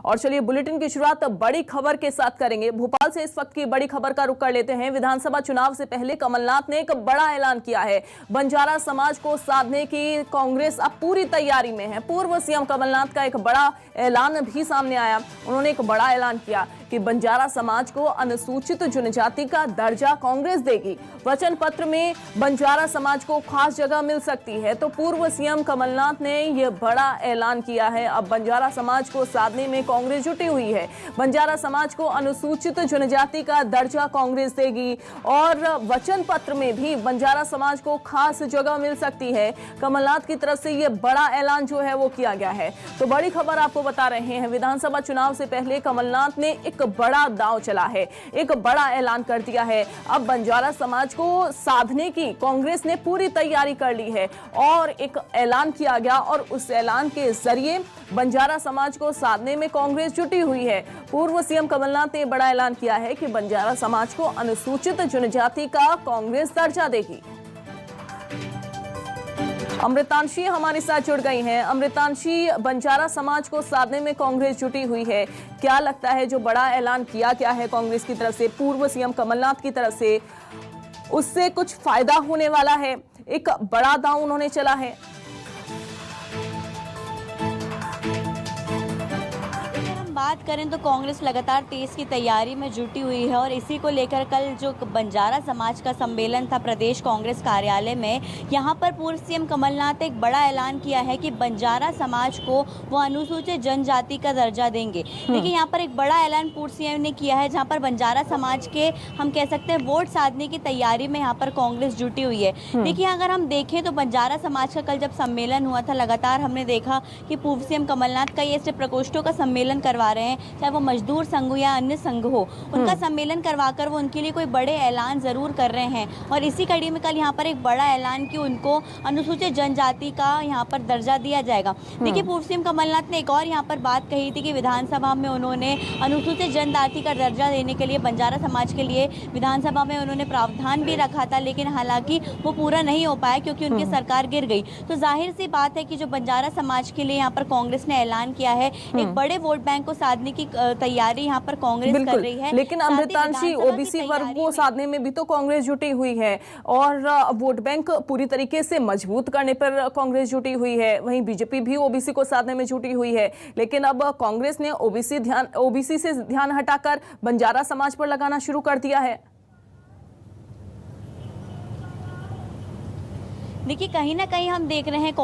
और चलिए बुलेटिन की शुरुआत बड़ी खबर के साथ करेंगे। भोपाल से इस वक्त की बड़ी खबर का रुख कर लेते हैं। विधानसभा चुनाव से पहले कमलनाथ ने एक बड़ा ऐलान किया है। बंजारा समाज को साधने की कांग्रेस अब पूरी तैयारी में है। पूर्व सीएम कमलनाथ का एक बड़ा ऐलान भी सामने आया। उन्होंने एक बड़ा ऐलान किया कि बंजारा समाज को अनुसूचित जनजाति का दर्जा कांग्रेस देगी। वचन पत्र में बंजारा समाज को खास जगह मिल सकती है। तो पूर्व सीएम कमलनाथ ने यह बड़ा ऐलान किया है। अब बंजारा समाज को साधने में कांग्रेस जुटी हुई है। बंजारा समाज को अनुसूचित जनजाति का दर्जा कांग्रेस देगी और वचन पत्र में भी बंजारा समाज को खास जगह मिल सकती है। कमलनाथ की तरफ से यह बड़ा ऐलान जो है वो किया गया है। तो बड़ी खबर आपको बता रहे हैं। विधानसभा चुनाव से पहले कमलनाथ ने एक बड़ा दांव चला है, एक बड़ा ऐलान कर दिया है। अब बंजारा समाज को साधने की कांग्रेस ने पूरी तैयारी कर ली है और एक ऐलान किया गया और उस ऐलान के जरिए बंजारा समाज को साधने में कांग्रेस जुटी हुई है। पूर्व सीएम कमलनाथ ने बड़ा ऐलान किया है कि बंजारा समाज को अनुसूचित जनजाति का कांग्रेस दर्जा देगी। अमृतांशी हमारे साथ जुड़ गई हैं। अमृतांशी, बंजारा समाज को साधने में कांग्रेस जुटी हुई है। क्या लगता है जो बड़ा ऐलान किया गया है कांग्रेस की तरफ से, पूर्व सीएम कमलनाथ की तरफ से, उससे कुछ फायदा होने वाला है? एक बड़ा दांव उन्होंने चला है। बात करें तो कांग्रेस लगातार तेज की तैयारी में जुटी हुई है और इसी को लेकर कल जो बंजारा समाज का सम्मेलन था प्रदेश कांग्रेस कार्यालय में, यहां पर पूर्व सीएम कमलनाथ ने एक बड़ा ऐलान किया है कि बंजारा समाज को वो अनुसूचित जनजाति का दर्जा देंगे। देखिए यहां पर एक बड़ा ऐलान पूर्व सीएम ने किया है, जहां पर बंजारा समाज के हम कह सकते हैं वोट साधने की तैयारी में यहाँ पर कांग्रेस जुटी हुई है। देखिए अगर हम देखें तो बंजारा समाज का कल जब सम्मेलन हुआ था, लगातार हमने देखा कि पूर्व सीएम कमलनाथ का ये प्रकोष्ठों का सम्मेलन करवा रहे हैं, चाहे वो मजदूर संघ हो या अन्य संघ हो, उनका सम्मेलन करवाकर वो उनके लिए कोई बड़े ऐलान जरूर कर रहे हैं। और इसी कड़ी में कल यहाँ पर एक बड़ा ऐलान कि उनको अनुसूचित जनजाति का यहाँ पर दर्जा दिया जाएगा। देखिए पूर्व सीएम कमलनाथ ने एक और यहाँ पर बात कही थी कि विधानसभा में उन्होंने अनुसूचित जनजाति का दर्जा देने के लिए बंजारा समाज के लिए विधानसभा में उन्होंने प्रावधान भी रखा था, लेकिन हालांकि वो पूरा नहीं हो पाया क्योंकि उनकी सरकार गिर गई। तो जाहिर सी बात है कि जो बंजारा समाज के लिए यहाँ पर कांग्रेस ने ऐलान किया है, एक बड़े वोट बैंक को साधने की तैयारी यहाँ पर कांग्रेस कर रही है। लेकिन अमृतांशी, ओबीसी वर्ग को साधने में भी तो कांग्रेस जुटी हुई है और वोट बैंक पूरी तरीके से मजबूत करने पर कांग्रेस जुटी हुई है। वहीं बीजेपी भी ओबीसी को साधने में जुटी हुई है। लेकिन अब कांग्रेस ने ओबीसी से ध्यान हटाकर बंजारा समाज पर लगाना शुरू कर दिया है। देखिए कहीं ना कहीं हम देख रहे हैं कि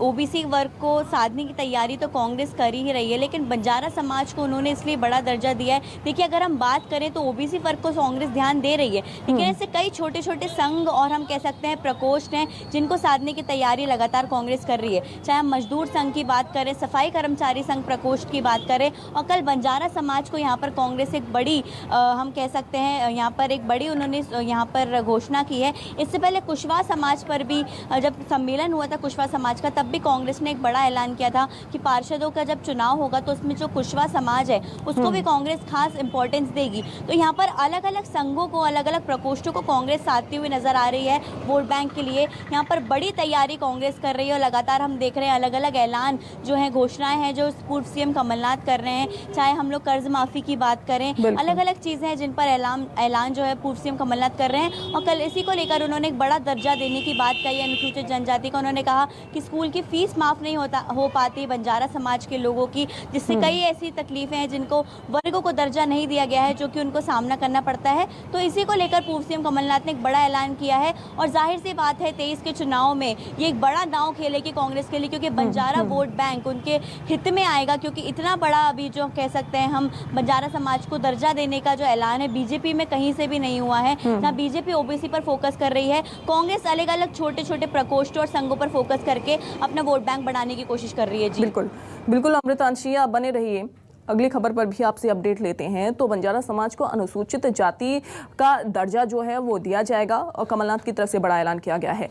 ओबीसी वर्ग को साधने की तैयारी तो कांग्रेस कर ही रही है, लेकिन बंजारा समाज को उन्होंने इसलिए बड़ा दर्जा दिया है। देखिए अगर हम बात करें तो ओबीसी वर्ग को कांग्रेस ध्यान दे रही है, लेकिन ऐसे कई छोटे छोटे संघ और हम कह सकते हैं प्रकोष्ठ हैं जिनको साधने की तैयारी लगातार कांग्रेस कर रही है। चाहे हम मजदूर संघ की बात करें, सफाई कर्मचारी संघ प्रकोष्ठ की बात करें, और कल बंजारा समाज को यहाँ पर कांग्रेस एक बड़ी हम कह सकते हैं यहाँ पर एक बड़ी उन्होंने यहाँ पर घोषणा की है। इससे पहले कुशवाहा समाज पर भी जब सम्मेलन हुआ था कुशवाहा समाज का, तब भी कांग्रेस ने एक बड़ा ऐलान किया था कि पार्षदों का जब चुनाव होगा तो उसमें जो कुशवाहा समाज है उसको भी कांग्रेस खास इंपॉर्टेंस देगी। तो यहाँ पर अलग अलग संघों को, अलग अलग प्रकोष्ठों को कांग्रेस साधती हुई नजर आ रही है वोट बैंक के लिए। यहाँ पर बड़ी तैयारी कांग्रेस कर रही है और लगातार हम देख रहे हैं अलग अलग ऐलान जो है, घोषणाएं हैं जो पूर्व सीएम कमलनाथ कर रहे हैं। चाहे हम लोग कर्ज माफी की बात करें, अलग अलग चीजें हैं जिन पर ऐलान जो है पूर्व सीएम कमलनाथ कर रहे हैं। और कल इसी को लेकर उन्होंने एक बड़ा दर्जा देने की बात कही अनुसूचित जनजाति का। उन्होंने कहा कि स्कूल की फीस माफ नहीं हो पाती बंजारा समाज के लोगों की, जिससे कई ऐसी तकलीफें हैं जिनको वर्गों को दर्जा नहीं दिया गया है, जो कि उनको सामना करना पड़ता है। तो इसी को लेकर पूर्व सीएम कमलनाथ ने एक बड़ा ऐलान किया है और जाहिर सी बात है 23 के चुनाव में ये एक बड़ा दांव खेलेगी कांग्रेस के लिए, क्योंकि बंजारा वोट बैंक उनके हित में आएगा। क्योंकि इतना बड़ा अभी जो कह सकते हैं हम बंजारा समाज को दर्जा देने का जो ऐलान है बीजेपी में कहीं से भी नहीं हुआ है। ना बीजेपी ओबीसी पर फोकस कर रही है, कांग्रेस अलग अलग छोटे छोटे प्रकोष्ठ और संघों पर फोकस करके अपना वोट बैंक बढ़ाने की कोशिश कर रही है। जी बिल्कुल बिल्कुल अमृतांशी, आप बने रहिए। अगली खबर पर भी आपसे अपडेट लेते हैं। तो बंजारा समाज को अनुसूचित जाति का दर्जा जो है वो दिया जाएगा और कमलनाथ की तरफ से बड़ा ऐलान किया गया है।